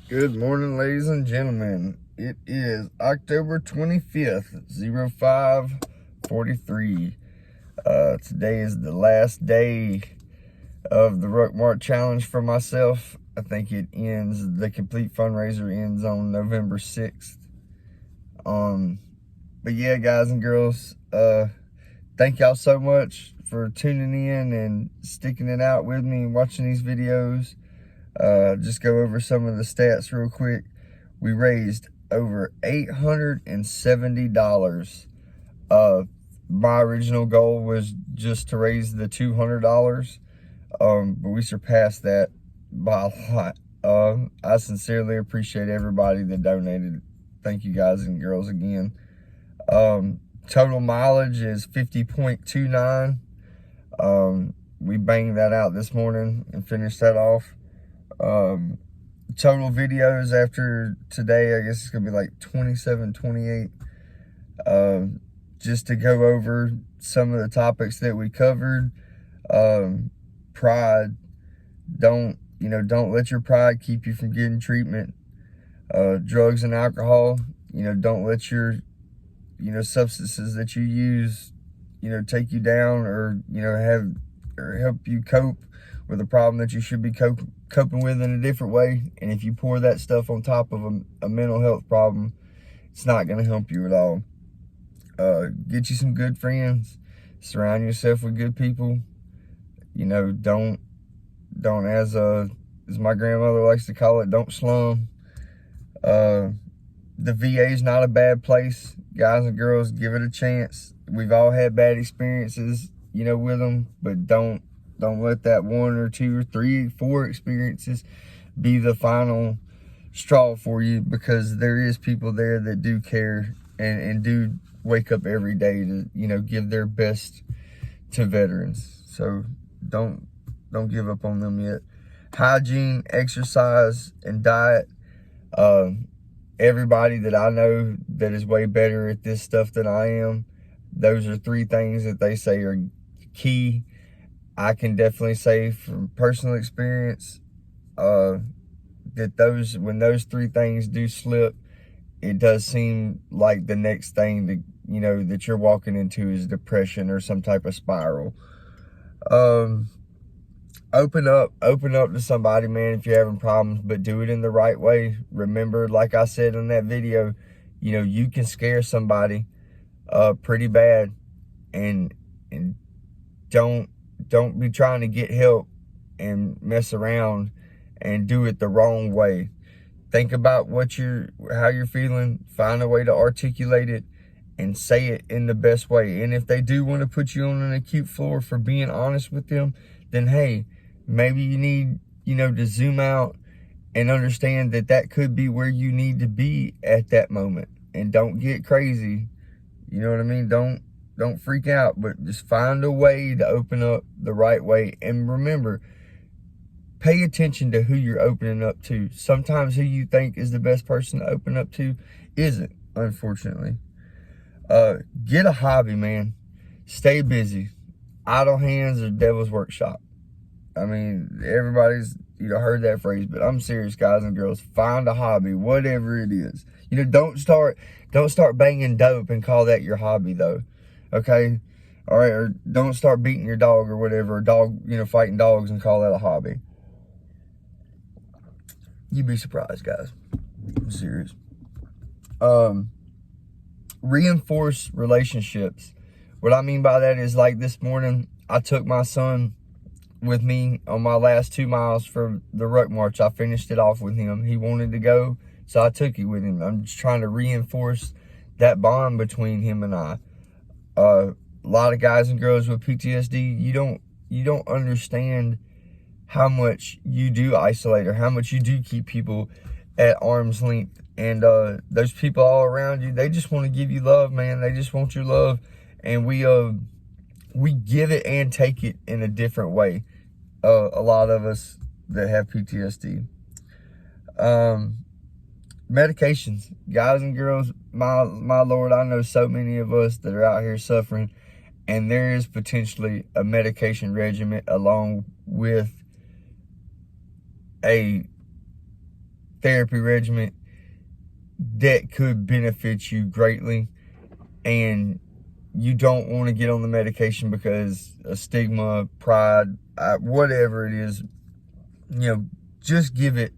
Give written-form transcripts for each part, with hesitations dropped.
Good morning, ladies and gentlemen. It is October 25th, 05:43. Today is the last day of the Ruck Mart Challenge for myself. I think the complete fundraiser ends on November 6th. But yeah, guys and girls, thank y'all so much for tuning in and sticking it out with me and watching these videos. Just go over some of the stats real quick. We raised over $870. My original goal was just to raise the $200, but we surpassed that by a lot. I sincerely appreciate everybody that donated. Thank you guys and girls again. Total mileage is 50.29. We banged that out this morning and finished that off. Total videos after today, I guess it's gonna be like 27, 28. Just to go over some of the topics that we covered. Pride. Don't let your pride keep you from getting treatment. Drugs and alcohol. Don't let your substances that you use take you down or help you cope with a problem that you should be coping with in a different way. And if you pour that stuff on top of a mental health problem, it's not going to help you at all. Get you some good friends. Surround yourself with good people. Don't as my grandmother likes to call it, don't slum. The VA is not a bad place. Guys and girls, give it a chance. We've all had bad experiences, with them, but don't let that 1 or 2 or 3, 4 experiences be the final straw for you, because there is people there that do care and do wake up every day to, give their best to veterans. So don't give up on them yet. Hygiene, exercise, and diet. Everybody that I know that is way better at this stuff than I am, those are 3 things that they say are key. I can definitely say from personal experience that when those 3 things do slip, it does seem like the next thing that you're walking into is depression or some type of spiral. Open up to somebody, man, if you're having problems, but do it in the right way. Remember, like I said in that video, you can scare somebody pretty bad, and don't be trying to get help and mess around and do it the wrong way. Think about how you're feeling, find a way to articulate it and say it in the best way. And if they do want to put you on an acute floor for being honest with them, then hey, maybe you need, to zoom out and understand that could be where you need to be at that moment. And don't get crazy. You know what I mean? Don't freak out, but just find a way to open up the right way. And remember, pay attention to who you're opening up to. Sometimes who you think is the best person to open up to isn't, unfortunately. Get a hobby, man. Stay busy. Idle hands are devil's workshop. I mean, everybody's heard that phrase, but I'm serious, guys and girls. Find a hobby, whatever it is. Don't start banging dope and call that your hobby, though. Okay? All right, or don't start beating your dog or whatever, fighting dogs and call that a hobby. You'd be surprised, guys. I'm serious. Reinforce relationships. What I mean by that is, like this morning, I took my son with me on my last 2 miles for the Ruck March. I finished it off with him. He wanted to go, so I took it with him. I'm just trying to reinforce that bond between him and I. A lot of guys and girls with PTSD, you don't understand how much you do isolate or how much you do keep people at arm's length. And those people all around you, they just want to give you love, man. They just want your love. And we give it and take it in a different way. A lot of us that have PTSD. Medications, guys and girls, my Lord, I know so many of us that are out here suffering, and there is potentially a medication regimen along with a therapy regimen that could benefit you greatly, and you don't want to get on the medication because of stigma, pride, whatever it is, just give it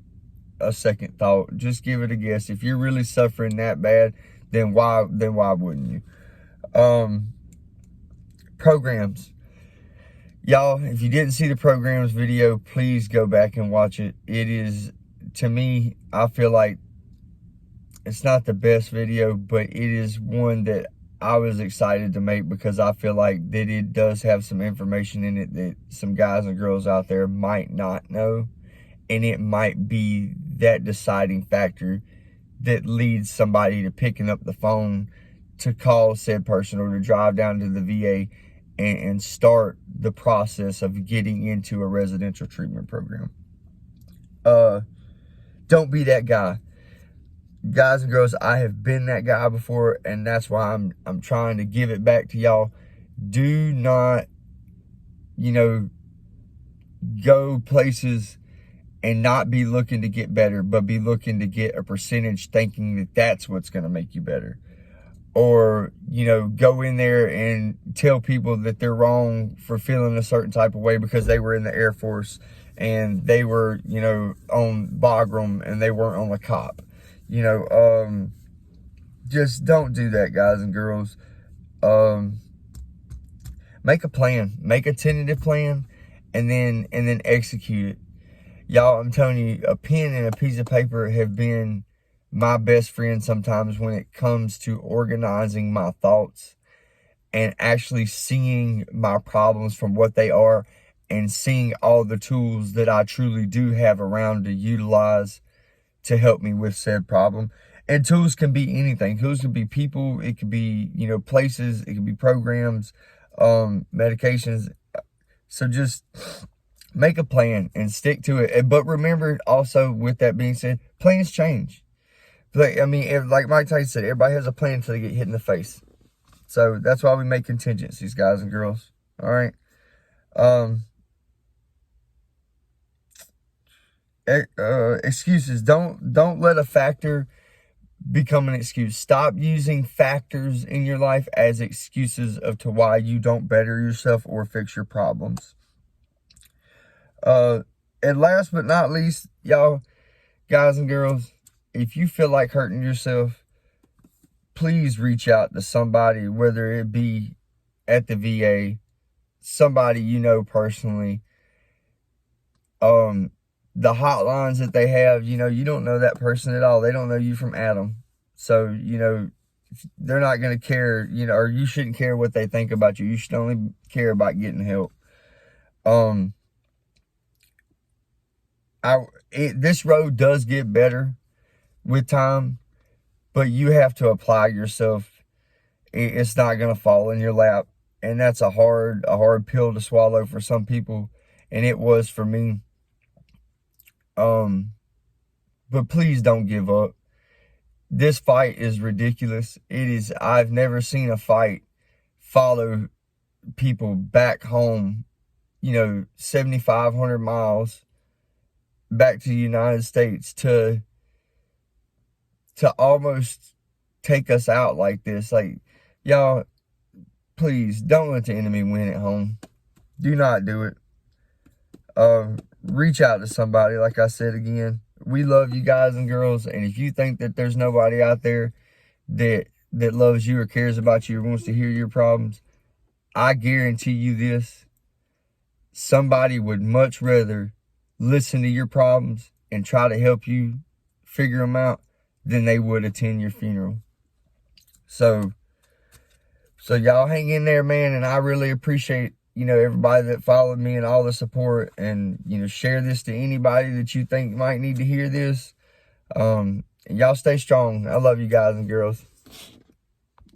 a second thought. Just give it a guess. If you're really suffering that bad, then why wouldn't you? Programs. Y'all, if you didn't see the programs video, please go back and watch it. It is, to me, I feel like it's not the best video, but it is one that I was excited to make because I feel like that it does have some information in it that some guys and girls out there might not know. And it might be that deciding factor that leads somebody to picking up the phone to call said person or to drive down to the VA and start the process of getting into a residential treatment program. Don't be that guy. Guys and girls, I have been that guy before, and that's why I'm trying to give it back to y'all. Do not, go places and not be looking to get better, but be looking to get a percentage thinking that that's what's going to make you better. Or, go in there and tell people that they're wrong for feeling a certain type of way because they were in the Air Force and they were, on Bagram and they weren't on a cop. Just don't do that, guys and girls. Make a plan, make a tentative plan, and then execute it. Y'all, I'm telling you, a pen and a piece of paper have been my best friend sometimes when it comes to organizing my thoughts and actually seeing my problems from what they are and seeing all the tools that I truly do have around to utilize to help me with said problem. And tools can be anything. Tools can be people. It could be, places. It could be programs, medications. So just make a plan and stick to it. But remember also, with that being said, plans change. Like Mike Tyson said, everybody has a plan until they get hit in the face. So that's why we make contingencies, guys and girls. All right. Excuses. Don't let a factor become an excuse. Stop using factors in your life as excuses to why you don't better yourself or fix your problems. And last but not least, y'all, guys and girls, if you feel like hurting yourself, please reach out to somebody, whether it be at the VA, somebody you know personally. The hotlines that they have, you don't know that person at all. They don't know you from Adam. So, they're not going to care, or you shouldn't care what they think about you. You should only care about getting help. This road does get better with time, but you have to apply yourself. It's not going to fall in your lap. And that's a hard pill to swallow for some people. And it was for me. But please don't give up. This fight is ridiculous. I've never seen a fight follow people back home, 7,500 miles back to the United States to almost take us out like this. Like, y'all, please don't let the enemy win at home. Do not do it. Reach out to somebody. Like I said again, we love you guys and girls, and if you think that there's nobody out there that loves you or cares about you or wants to hear your problems, I guarantee you this: somebody would much rather listen to your problems and try to help you figure them out than they would attend your funeral. So y'all hang in there, man, and I really appreciate everybody that followed me and all the support, and share this to anybody that you think might need to hear this. And y'all stay strong. I love you guys and girls.